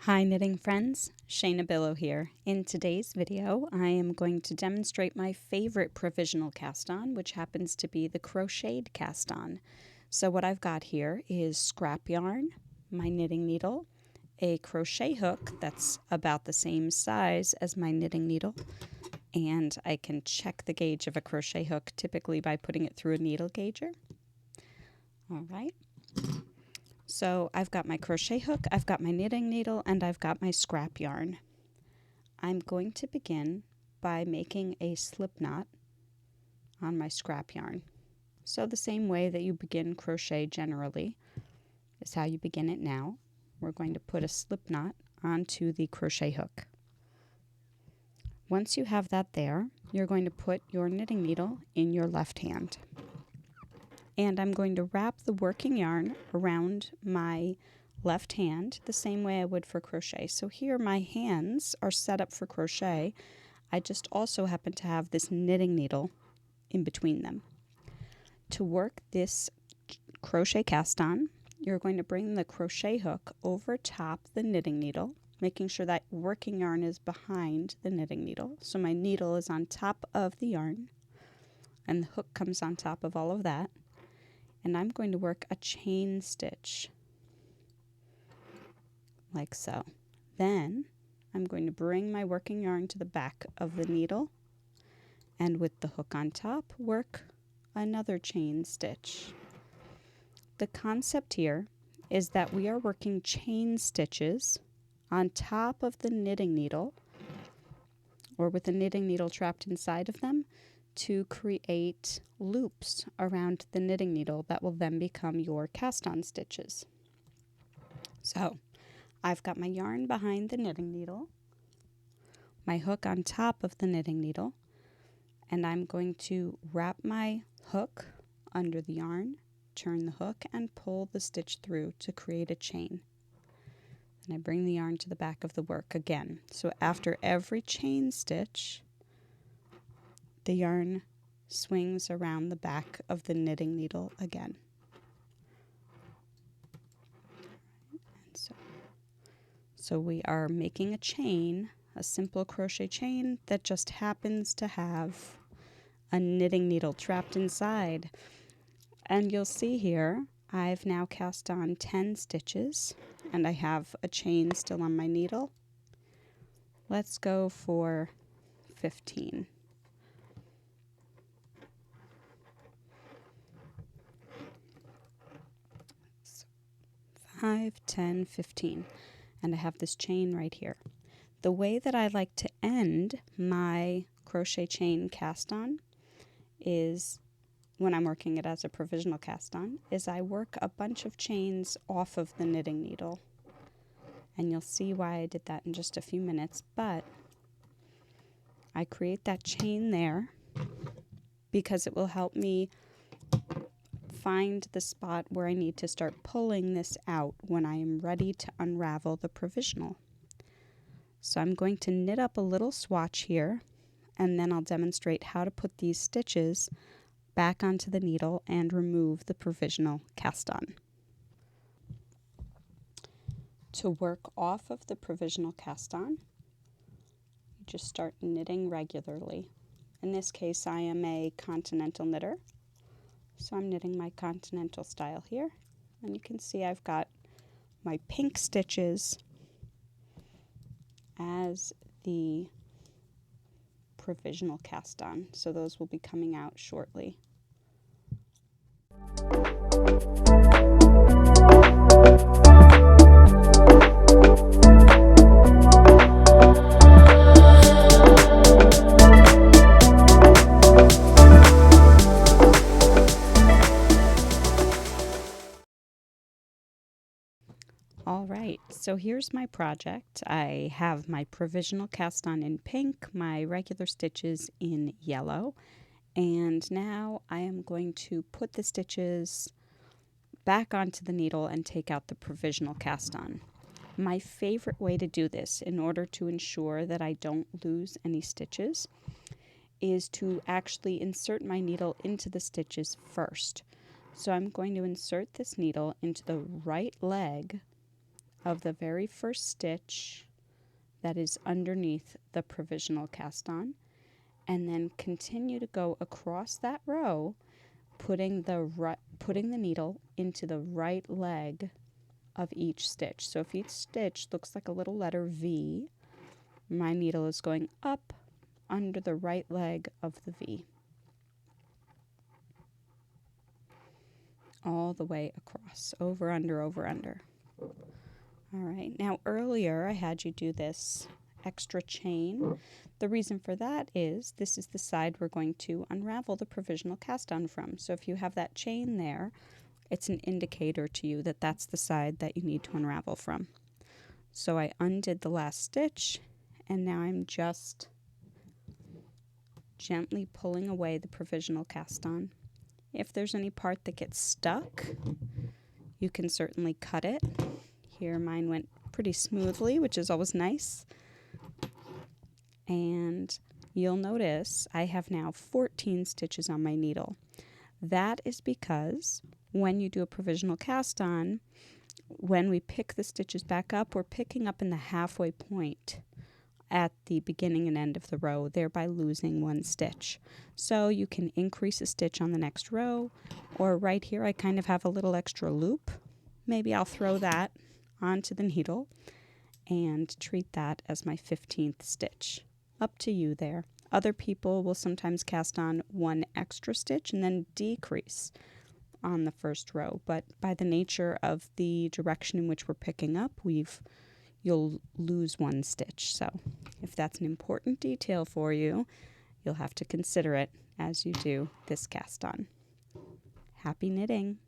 Hi knitting friends, Shaina Bilow here. In today's video, I am going to demonstrate my favorite provisional cast on, which happens to be the crocheted cast on. So what I've got here is scrap yarn, my knitting needle, a crochet hook that's about the same size as my knitting needle, and I can check the gauge of a crochet hook typically by putting it through a needle gauger. All right. So I've got my crochet hook, I've got my knitting needle, and I've got my scrap yarn. I'm going to begin by making a slip knot on my scrap yarn. So the same way that you begin crochet generally is how you begin it now. We're going to put a slip knot onto the crochet hook. Once you have that there, you're going to put your knitting needle in your left hand. And I'm going to wrap the working yarn around my left hand the same way I would for crochet. So here my hands are set up for crochet. I just also happen to have this knitting needle in between them. To work this crochet cast on, you're going to bring the crochet hook over top the knitting needle, making sure that working yarn is behind the knitting needle. So my needle is on top of the yarn and the hook comes on top of all of that. And I'm going to work a chain stitch like so. Then I'm going to bring my working yarn to the back of the needle and with the hook on top work another chain stitch. The concept here is that we are working chain stitches on top of the knitting needle or with the knitting needle trapped inside of them to create loops around the knitting needle that will then become your cast on stitches. So I've got my yarn behind the knitting needle, my hook on top of the knitting needle, and I'm going to wrap my hook under the yarn, turn the hook, and pull the stitch through to create a chain. And I bring the yarn to the back of the work again. So after every chain stitch, the yarn swings around the back of the knitting needle again. So we are making a chain, a simple crochet chain that just happens to have a knitting needle trapped inside. And you'll see here, I've now cast on 10 stitches and I have a chain still on my needle. Let's go for 15. 5, 10, 15. And I have this chain right here. The way that I like to end my crochet chain cast on is, when I'm working it as a provisional cast on, is I work a bunch of chains off of the knitting needle. And you'll see why I did that in just a few minutes, but I create that chain there because it will help me find the spot where I need to start pulling this out when I am ready to unravel the provisional. So I'm going to knit up a little swatch here, and then I'll demonstrate how to put these stitches back onto the needle and remove the provisional cast on. To work off of the provisional cast on, you just start knitting regularly. In this case, I am a continental knitter. So I'm knitting my continental style here, and you can see I've got my pink stitches as the provisional cast on, so those will be coming out shortly. All right, so here's my project. I have my provisional cast on in pink, my regular stitches in yellow, and now I am going to put the stitches back onto the needle and take out the provisional cast on. My favorite way to do this, in order to ensure that I don't lose any stitches, is to actually insert my needle into the stitches first. So I'm going to insert this needle into the right leg of the very first stitch that is underneath the provisional cast on, and then continue to go across that row, putting the needle into the right leg of each stitch. So if each stitch looks like a little letter V, my needle is going up under the right leg of the V, all the way across, over, under, over, under. All right, now earlier I had you do this extra chain. The reason for that is this is the side we're going to unravel the provisional cast on from. So if you have that chain there, it's an indicator to you that that's the side that you need to unravel from. So I undid the last stitch, and now I'm just gently pulling away the provisional cast on. If there's any part that gets stuck, you can certainly cut it. Here mine went pretty smoothly, which is always nice. And you'll notice I have now 14 stitches on my needle. That is because when you do a provisional cast on, when we pick the stitches back up, we're picking up in the halfway point at the beginning and end of the row, thereby losing one stitch. So you can increase a stitch on the next row, or right here I kind of have a little extra loop. Maybe I'll throw that onto the needle and treat that as my 15th stitch. Up to you there. Other people will sometimes cast on one extra stitch and then decrease on the first row, but by the nature of the direction in which we're picking up, you'll lose one stitch. So if that's an important detail for you, you'll have to consider it as you do this cast on. Happy knitting!